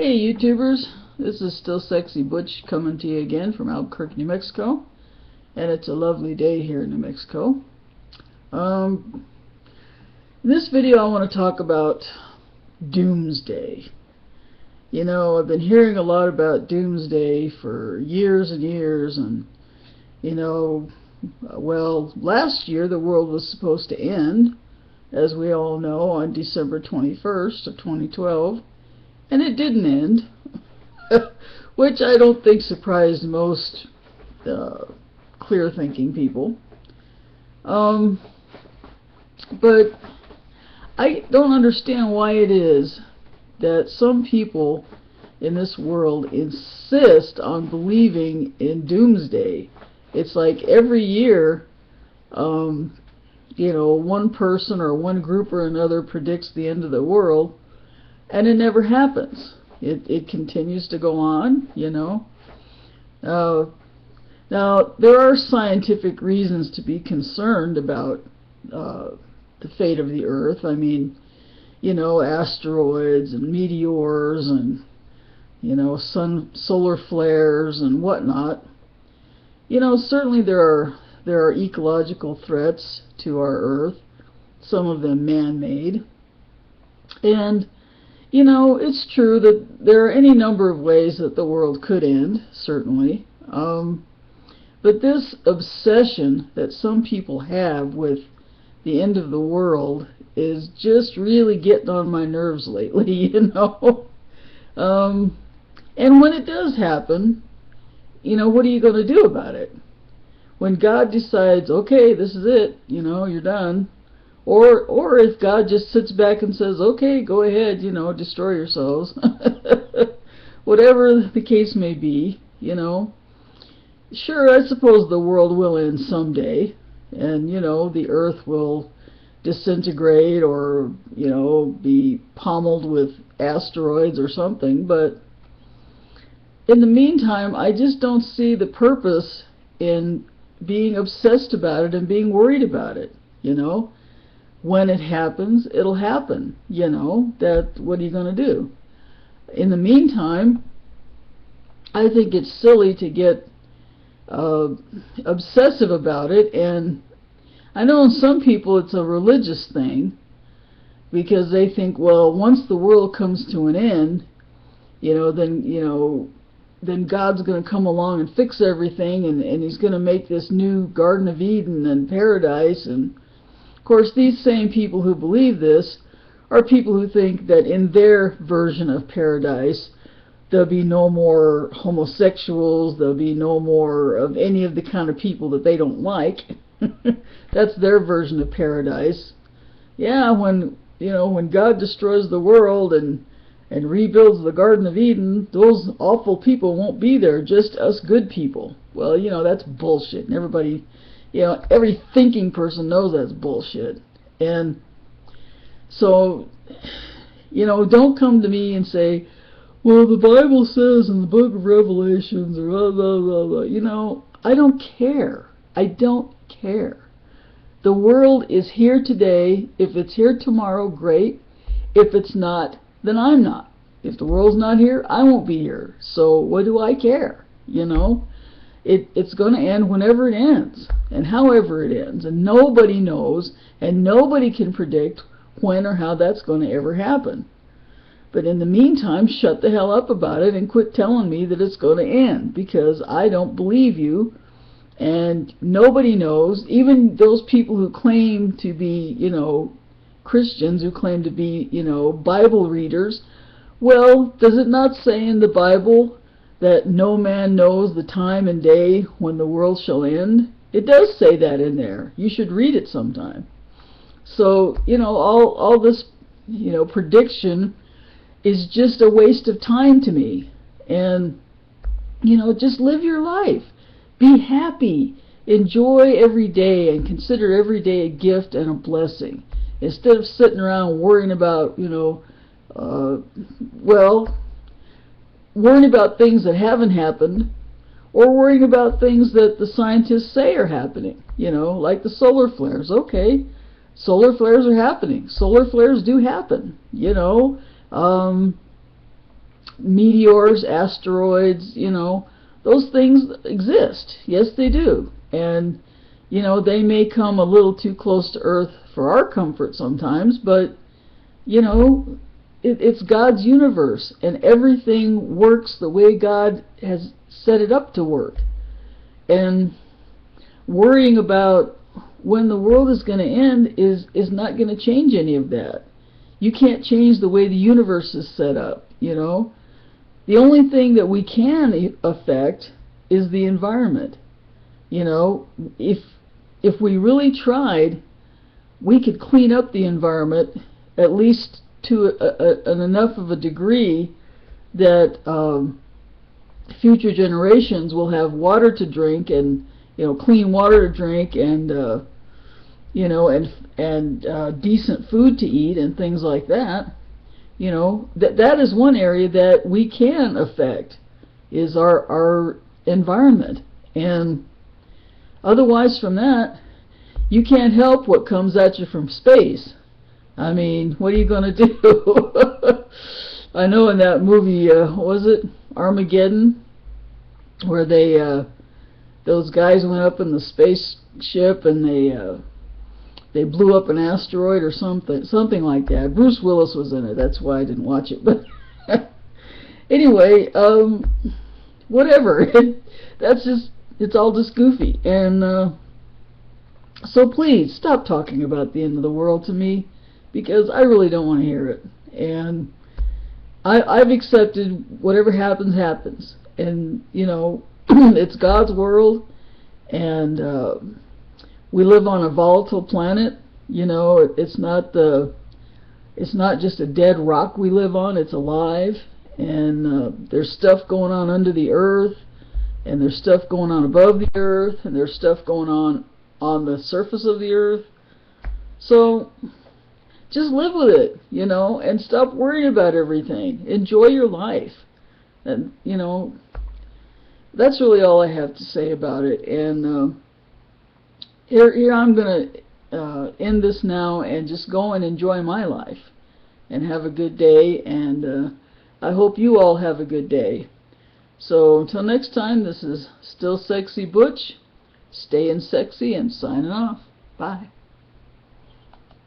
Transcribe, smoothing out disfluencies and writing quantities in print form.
Hey YouTubers, this is Still Sexy Butch coming to you again from Albuquerque, New Mexico, and it's a lovely day here in New Mexico. In this video I want to talk about Doomsday. You know, I've been hearing a lot about Doomsday for years and years, and you know, well, last year the world was supposed to end, as we all know, on December 21st of 2012. And it didn't end, which I don't think surprised most clear-thinking people. But I don't understand why it is that some people in this world insist on believing in Doomsday. It's like every year, you know, one person or one group or another predicts the end of the world, and it never happens. It continues to go on, you know. Now, there are scientific reasons to be concerned about the fate of the Earth. I mean, you know, asteroids and meteors and, you know, solar flares and whatnot. You know, certainly there are ecological threats to our Earth, some of them man-made. And you know, it's true that there are any number of ways that the world could end, certainly. But this obsession that some people have with the end of the world is just really getting on my nerves lately, you know. And when it does happen, you know, what are you going to do about it? When God decides, okay, this is it, you know, you're done. Or if God just sits back and says, okay, go ahead, you know, destroy yourselves. Whatever the case may be, you know. Sure, I suppose the world will end someday. And, you know, the earth will disintegrate or, you know, be pummeled with asteroids or something. But in the meantime, I just don't see the purpose in being obsessed about it and being worried about it, you know. When it happens, it'll happen, you know. What are you going to do? In the meantime, I think it's silly to get obsessive about it. And I know in some people it's a religious thing, because they think, well, once the world comes to an end, you know, then God's going to come along and fix everything, and He's going to make this new Garden of Eden and paradise. And of course, these same people who believe this are people who think that in their version of paradise, there'll be no more homosexuals, there'll be no more of any of the kind of people that they don't like. That's their version of paradise. Yeah, when God destroys the world and rebuilds the Garden of Eden, those awful people won't be there, just us good people. Well, you know, that's bullshit. And everybody, you know, every thinking person knows that's bullshit. And so, you know, don't come to me and say, well, the Bible says in the book of Revelations, or blah, blah, blah, blah. You know, I don't care. I don't care. The world is here today. If it's here tomorrow, great. If it's not, then I'm not. If the world's not here, I won't be here. So what do I care? You know? It's going to end whenever it ends, and however it ends, and nobody knows, and nobody can predict when or how that's going to ever happen. But in the meantime, shut the hell up about it and quit telling me that it's going to end, because I don't believe you, and nobody knows. Even those people who claim to be, you know, Christians, who claim to be, you know, Bible readers, well, does it not say in the Bible that no man knows the time and day when the world shall end? It does say that in there. You should read it sometime. So, you know, all this, you know, prediction is just a waste of time to me. And, you know, just live your life. Be happy. Enjoy every day and consider every day a gift and a blessing. Instead of sitting around worrying about, you know, worrying about things that haven't happened, or worrying about things that the scientists say are happening, you know, like the solar flares. Okay, solar flares are happening. Solar flares do happen, you know. meteors, asteroids, those things exist. Yes, they do. And, they may come a little too close to Earth for our comfort sometimes, but, it's God's universe, and everything works the way God has set it up to work. And worrying about when the world is going to end is not going to change any of that. You can't change the way the universe is set up, The only thing that we can affect is the environment. If we really tried, we could clean up the environment, at least to an enough of a degree that future generations will have water to drink, and clean water to drink, and decent food to eat, and things like that. That is one area that we can affect, is our environment. And otherwise from that, you can't help what comes at you from space. I mean, what are you going to do? I know in that movie, was it Armageddon, where those guys went up in the spaceship and they blew up an asteroid or something like that. Bruce Willis was in it. That's why I didn't watch it. But anyway, whatever. It's all just goofy. And so please stop talking about the end of the world to me, because I really don't want to hear it. And I've accepted whatever happens, happens. And, it's God's world, and we live on a volatile planet. It's not just a dead rock we live on, it's alive. And there's stuff going on under the earth, and there's stuff going on above the earth, and there's stuff going on the surface of the earth. So just live with it, and stop worrying about everything. Enjoy your life. And, that's really all I have to say about it. And here I'm going to end this now and just go and enjoy my life and have a good day. And I hope you all have a good day. So until next time, this is Still Sexy Butch, staying sexy and signing off. Bye.